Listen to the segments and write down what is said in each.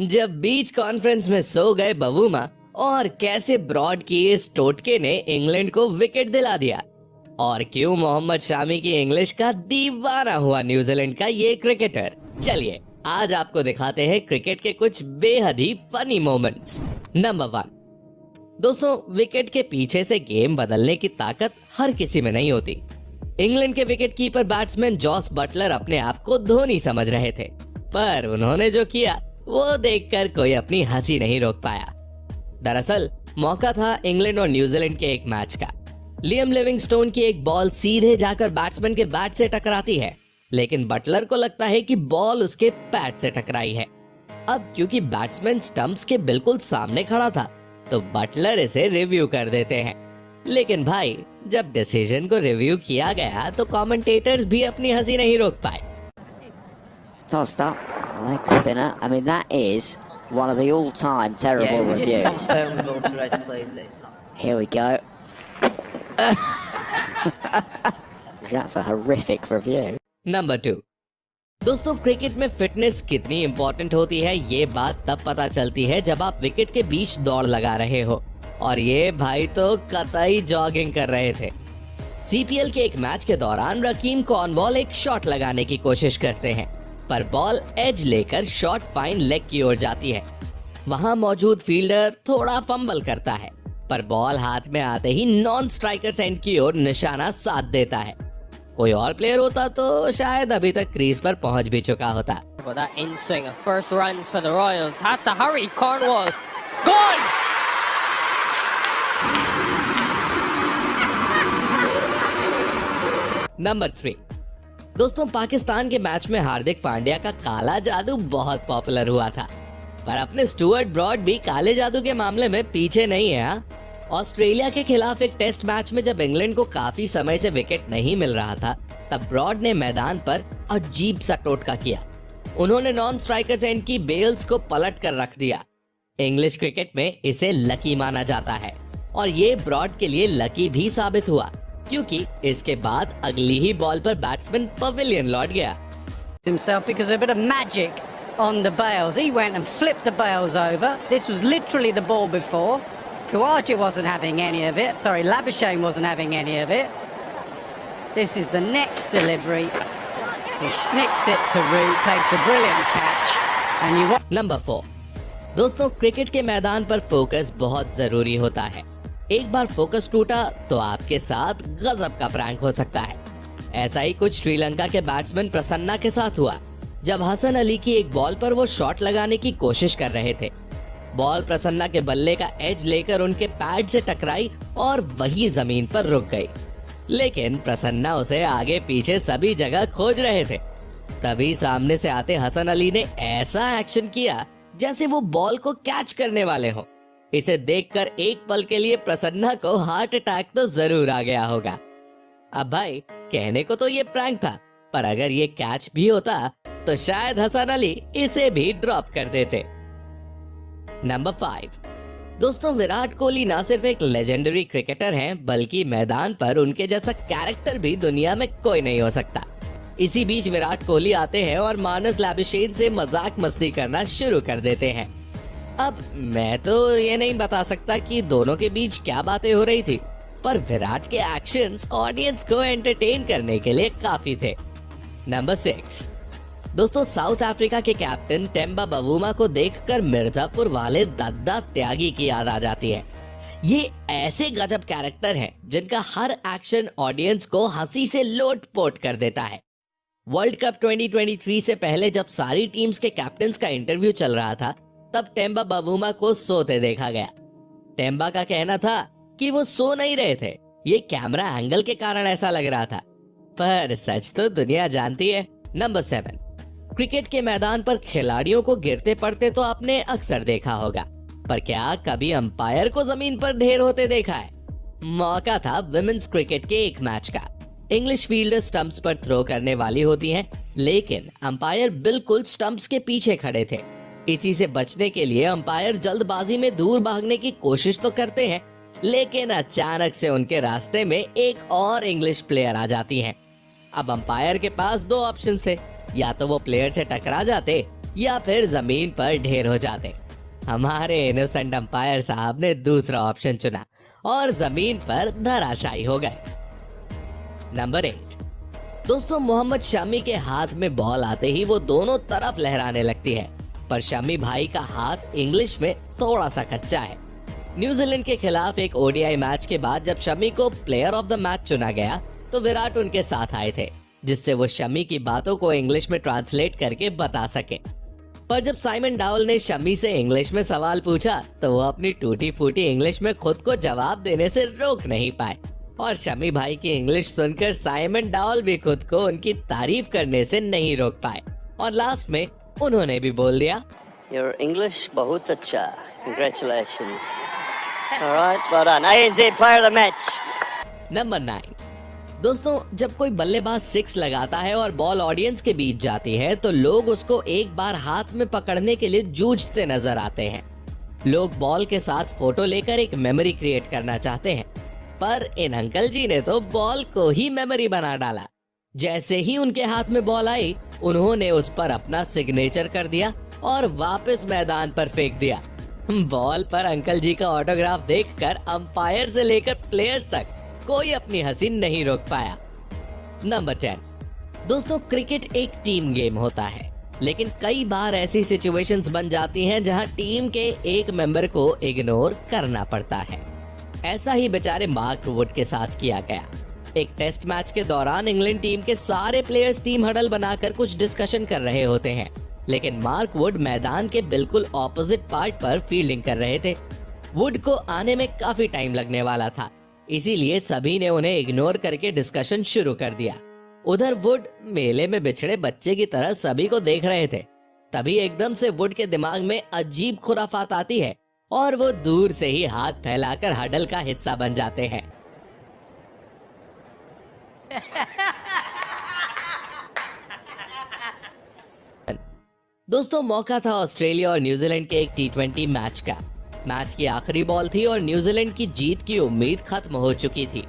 जब बीच कॉन्फ्रेंस में सो गए बवूमा और कैसे ब्रॉड की इस टोटके ने इंग्लैंड को विकेट दिला दिया, और क्यों मोहम्मद शामी की इंग्लिश का दीवाना हुआ न्यूजीलैंड का ये क्रिकेटर। चलिए आज आपको दिखाते हैं क्रिकेट के कुछ बेहद ही फनी मोमेंट्स। नंबर 1, दोस्तों विकेट के पीछे से गेम बदलने की ताकत हर किसी में नहीं होती। इंग्लैंड के wicket keeper batsman Jos Buttler अपने आप को धोनी समझ रहे थे, पर उन्होंने जो किया वो देखकर कोई अपनी हंसी नहीं रोक पाया। दरअसल मौका था इंग्लैंड और न्यूजीलैंड के एक मैच का। लियम लिविंगस्टोन की एक बॉल सीधे जाकर बैट्समैन के बैट से टकराती है, लेकिन बटलर को लगता है कि बॉल उसके पैड से टकराई है। अब क्योंकि बैट्समैन स्टंप्स के बिल्कुल सामने खड़ा था, तो बटलर इसे रिव्यू कर देते हैं। लेकिन भाई जब डिसीजन को रिव्यू किया गया तो कमेंटेटर्स भी अपनी हंसी नहीं रोक पाए। Tossed up, leg spinner. I mean, that is one of the all-time terrible reviews. Here we go. That's a horrific review. Number 2, दोस्तों क्रिकेट में फिटनेस कितनी इम्पोर्टेंट होती है ये बात तब पता चलती है जब आप विकेट के बीच दौड़ लगा रहे हो, और ये भाई तो कतई जॉगिंग कर रहे थे। सीपीएल के एक मैच के दौरान रकीम कॉर्नवॉल एक शॉट लगाने की कोशिश करते हैं, पर बॉल एज लेकर शॉट फाइन लेग की ओर जाती है। वहां मौजूद फील्डर थोड़ा फंबल करता है, पर बॉल हाथ में आते ही नॉन स्ट्राइकर एंड की ओर निशाना साध देता है। कोई और प्लेयर होता तो शायद अभी तक क्रीज पर पहुंच भी चुका होता। That in swing of first runs for the Royals. Has to hurry. Cornwall gone. Number 3, दोस्तों पाकिस्तान के मैच में हार्दिक पांड्या का काला जादू बहुत पॉपुलर हुआ था, पर अपने स्टुअर्ट ब्रॉड भी काले जादू के मामले में पीछे नहीं है। ऑस्ट्रेलिया के खिलाफ एक टेस्ट मैच में जब इंग्लैंड को काफी समय से विकेट नहीं मिल रहा था, तब ब्रॉड ने मैदान पर अजीब सा टोटका किया। उन्होंने नॉन स्ट्राइकर एंड की बेल्स को पलट कर रख दिया। इंग्लिश क्रिकेट में इसे लकी माना जाता है, और ये ब्रॉड के लिए लकी भी साबित हुआ, क्योंकि इसके बाद अगली ही बॉल पर बैट्समैन पवेलियन लौट गया। Himself because of a bit of magic on the bails. He went and flipped the bails over. This was literally the ball before. Khawaja wasn't having any of it. Sorry, Labuschagne wasn't having any of it. This is the next delivery. He snicks it to Root, takes a brilliant catch, and you. Number 4, दोस्तों cricket के मैदान पर focus बहुत जरूरी होता है। एक बार focus टूटा तो आपके साथ गजब का प्रैंक हो सकता है। ऐसा ही कुछ श्रीलंका के बैट्समैन प्रसन्ना के साथ हुआ, जब हसन अली की एक बॉल पर वो शॉट लगाने की कोशिश कर रहे थे। बॉल प्रसन्ना के बल्ले का एज लेकर उनके पैड से टकराई और वही जमीन पर रुक गई, लेकिन प्रसन्ना उसे आगे पीछे सभी जगह खोज रहे थे। तभी सामने से आते हसन अली ने ऐसा एक्शन किया जैसे वो बॉल को कैच करने वाले हो। इसे देखकर एक पल के लिए प्रसन्ना को हार्ट अटैक तो जरूर आ गया होगा। अब भाई कहने को तो ये प्रैंक था, पर अगर ये कैच भी होता तो शायद हसन अली इसे भी ड्रॉप कर देते। नंबर 5, दोस्तों विराट कोहली ना सिर्फ एक लेजेंडरी क्रिकेटर हैं, बल्कि मैदान पर उनके जैसा कैरेक्टर भी दुनिया में कोई नहीं हो सकता। इसी बीच विराट कोहली आते हैं और मानस लाबुशेन से मजाक मस्ती करना शुरू कर देते हैं। अब मैं तो ये नहीं बता सकता कि दोनों के बीच क्या बातें हो रही थी, पर विराट के एक्शंस ऑडियंस को एंटरटेन करने के लिए काफी थे। नंबर 6, दोस्तों साउथ अफ्रीका के कैप्टन टेम्बा बवूमा को देखकर मिर्जापुर वाले दद्दा त्यागी की याद आ जाती है। ये ऐसे गजब कैरेक्टर हैं जिनका हर एक्शन ऑडियंस को हंसी से लोट-पोट कर देता है। वर्ल्ड कप 2023 से पहले जब सारी टीम्स के कैप्टन्स का इंटरव्यू चल रहा था, तब टेम्बा बवूमा को सोते देखा गया। टेम्बा का कहना था कि वो सो नहीं रहे थे, ये कैमरा एंगल के कारण ऐसा लग रहा था, पर सच तो दुनिया जानती है। नंबर 7, क्रिकेट के मैदान पर खिलाड़ियों को गिरते पड़ते तो आपने अक्सर देखा होगा, पर क्या कभी अंपायर को जमीन पर ढेर होते देखा है? मौका था विमेंस क्रिकेट के एक मैच का। इंग्लिश फील्डर स्टंप्स पर थ्रो करने वाली होती हैं, लेकिन अंपायर बिल्कुल स्टंप्स के पीछे खड़े थे। इसी से बचने के लिए अंपायर जल्दबाजी में दूर भागने की कोशिश तो करते हैं, लेकिन अचानक से उनके रास्ते में एक और इंग्लिश प्लेयर आ जाती हैं। अब अंपायर के पास दो ऑप्शंस थे, या तो वो प्लेयर से टकरा जाते या फिर जमीन पर ढेर हो जाते। हमारे इनोसेंट अंपायर साहब ने दूसरा ऑप्शन चुना और जमीन पर धराशायी हो गए। नंबर 8। दोस्तों, मोहम्मद शमी के हाथ में बॉल आते ही वो दोनों तरफ लहराने लगती है, पर शमी भाई का हाथ इंग्लिश में थोड़ा सा कच्चा है। न्यूजीलैंड के खिलाफ एक ओडीआई मैच के बाद जब शमी को प्लेयर ऑफ द मैच चुना गया तो विराट उनके साथ आए थे, जिससे वो शमी की बातों को इंग्लिश में ट्रांसलेट करके बता सके। पर जब साइमन डावल ने शमी से इंग्लिश में सवाल पूछा तो वो अपनी टूटी फूटी इंग्लिश में खुद को जवाब देने से रोक नहीं पाए, और शमी भाई की इंग्लिश सुनकर साइमन डावल भी खुद को उनकी तारीफ करने से नहीं रोक पाए, और लास्ट में उन्होंने भी बोल दिया, Your English बहुत अच्छा. Congratulations. All right, well done. ANZ player of the match. Number 9। दोस्तों, जब कोई बल्लेबाज 6 लगाता है और बॉल ऑडियंस के बीच जाती है तो लोग उसको एक बार हाथ में पकड़ने के लिए जूझते नजर आते हैं। लोग बॉल के साथ फोटो लेकर एक मेमोरी क्रिएट करना चाहते हैं, पर इन अंकल जी ने तो बॉल को ही मेमोरी बना डाला। जैसे ही उनके हाथ में बॉल आई, उन्होंने उस पर अपना सिग्नेचर कर दिया और वापस मैदान पर फेंक दिया। बॉल पर अंकल जी का ऑटोग्राफ देखकर अंपायर से लेकर प्लेयर्स तक कोई अपनी हंसी नहीं रोक पाया। नंबर 10। दोस्तों, क्रिकेट एक टीम गेम होता है, लेकिन कई बार ऐसी सिचुएशंस बन जाती हैं जहां टीम के एक मेंबर को इग्नोर करना पड़ता है। ऐसा ही बेचारे मार्क वुड के साथ किया गया। एक टेस्ट मैच के दौरान इंग्लैंड टीम के सारे प्लेयर्स टीम हडल बनाकर कुछ डिस्कशन कर रहे होते हैं, लेकिन मार्क वुड मैदान के बिल्कुल ऑपोजिट पार्ट पर फील्डिंग कर रहे थे। वुड को आने में काफी टाइम लगने वाला था, इसीलिए सभी ने उन्हें इग्नोर करके डिस्कशन शुरू कर दिया। उधर वुड मेले में बिछड़े बच्चे की तरह सभी को देख रहे थे। तभी एकदम से वुड के दिमाग में अजीब खुराफात आती है और वो दूर से ही हाथ फैलाकर हडल का हिस्सा बन जाते हैं। दोस्तों, मौका था ऑस्ट्रेलिया और न्यूजीलैंड के एक T20 मैच का। मैच की आखिरी बॉल थी और न्यूजीलैंड की जीत की उम्मीद खत्म हो चुकी थी।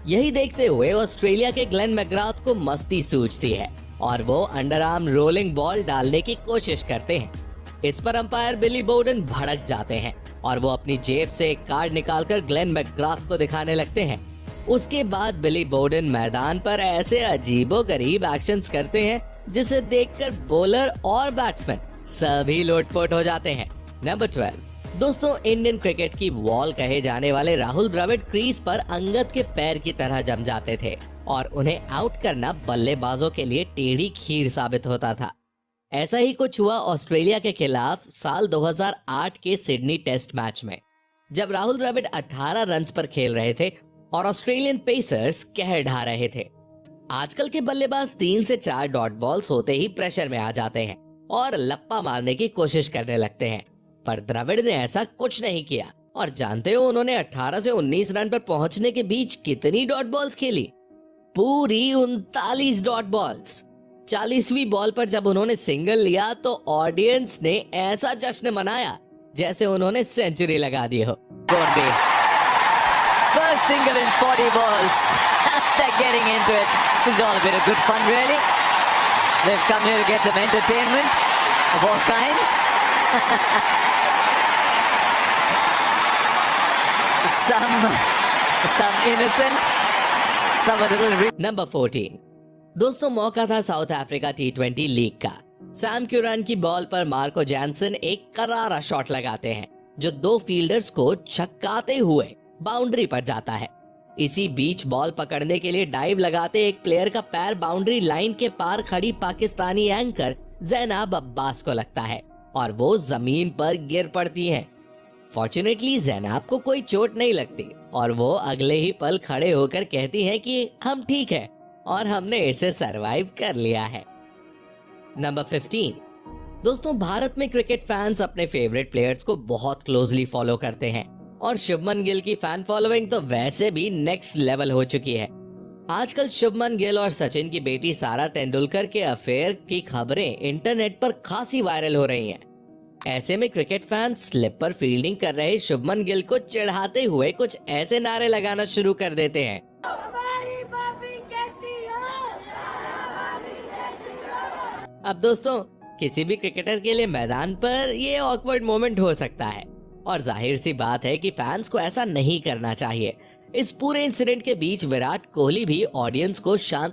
यही देखते हुए ऑस्ट्रेलिया के ग्लेन मैकग्राथ को मस्ती सूझती है और वो अंडर आर्म रोलिंग बॉल डालने की कोशिश करते हैं। इस पर अंपायर बिली बोर्डन भड़क जाते हैं और वो अपनी जेब से एक कार्ड निकालकर ग्लेन मैकग्राथ को दिखाने लगते हैं। उसके बाद बिली बोर्डन मैदान पर ऐसे अजीबोगरीब एक्शंस करते हैं जिसे देखकर बॉलर और बैट्समैन सभी लोटपोट हो जाते हैं। नंबर 12। दोस्तों, इंडियन क्रिकेट की वॉल कहे जाने वाले राहुल द्रविड़ क्रीज पर अंगद के पैर की तरह जम जाते थे और उन्हें आउट करना बल्लेबाजों के लिए टेढ़ी खीर साबित होता था। ऐसा ही कुछ हुआ ऑस्ट्रेलिया के खिलाफ साल 2008 के सिडनी टेस्ट मैच में, जब राहुल द्रविड़ 18 रन्स पर खेल रहे थे और ऑस्ट्रेलियन पेसर्स कहर ढा रहे थे। आजकल के बल्लेबाज 3 से 4 डॉट बॉल्स होते ही प्रेशर में आ जाते हैं और लप्पा मारने की कोशिश करने लगते हैं, पर द्रविड़ ने ऐसा कुछ नहीं किया। और जानते हो उन्होंने 18 से 19 रन पर पहुंचने के बीच कितनी डॉट बॉल्स खेली? पूरी 39 डॉट बॉल्स। 40वीं बॉल पर जब उन्होंने सिंगल लिया तो ऑडियंस ने ऐसा जश्न मनाया जैसे उन्होंने सेंचुरी लगा दी हो। First single in 40 balls. They're getting into it. This is all a bit of good fun, really. They've come here to get some entertainment of all kinds. some innocent, some a little. Number 14। दोस्तों, मौका था south Africa T20 league का। Sam Curran की ball पर Marco Jansen एक करारा shot लगाते हैं जो 2 फील्डर्स को छक्काते हुए बाउंड्री पर जाता है। इसी बीच बॉल पकड़ने के लिए डाइव लगाते एक प्लेयर का पैर बाउंड्री लाइन के पार खड़ी पाकिस्तानी एंकर ज़ैनब अब्बास को लगता है और वो जमीन पर गिर पड़ती हैं। फॉर्चुनेटली ज़ैनब को कोई चोट नहीं लगती और वो अगले ही पल खड़े होकर कहती हैं कि हम ठीक हैं और हमने इसे सरवाइव कर लिया है। नंबर 15। दोस्तों, भारत में क्रिकेट फैंस अपने फेवरेट प्लेयर्स को बहुत क्लोजली फॉलो करते हैं और शुभमन गिल की फैन फॉलोइंग तो वैसे भी नेक्स्ट लेवल हो चुकी है। आजकल शुभमन गिल और सचिन की बेटी सारा तेंदुलकर के अफेयर की खबरें इंटरनेट पर खासी वायरल हो रही हैं। ऐसे में क्रिकेट फैंस स्लिप पर फील्डिंग कर रहे शुभमन गिल को चिढ़ाते हुए कुछ ऐसे नारे लगाना शुरू कर देते हैं। अब दोस्तों, किसी भी क्रिकेटर के लिए मैदान पर ये ऑकवर्ड मोमेंट हो सकता है और जाहिर सी बात है कि फैंस को ऐसा नहीं करना चाहिए। इस पूरे इंसिडेंट के बीच विराट कोहली भी ऑडियंस को शांत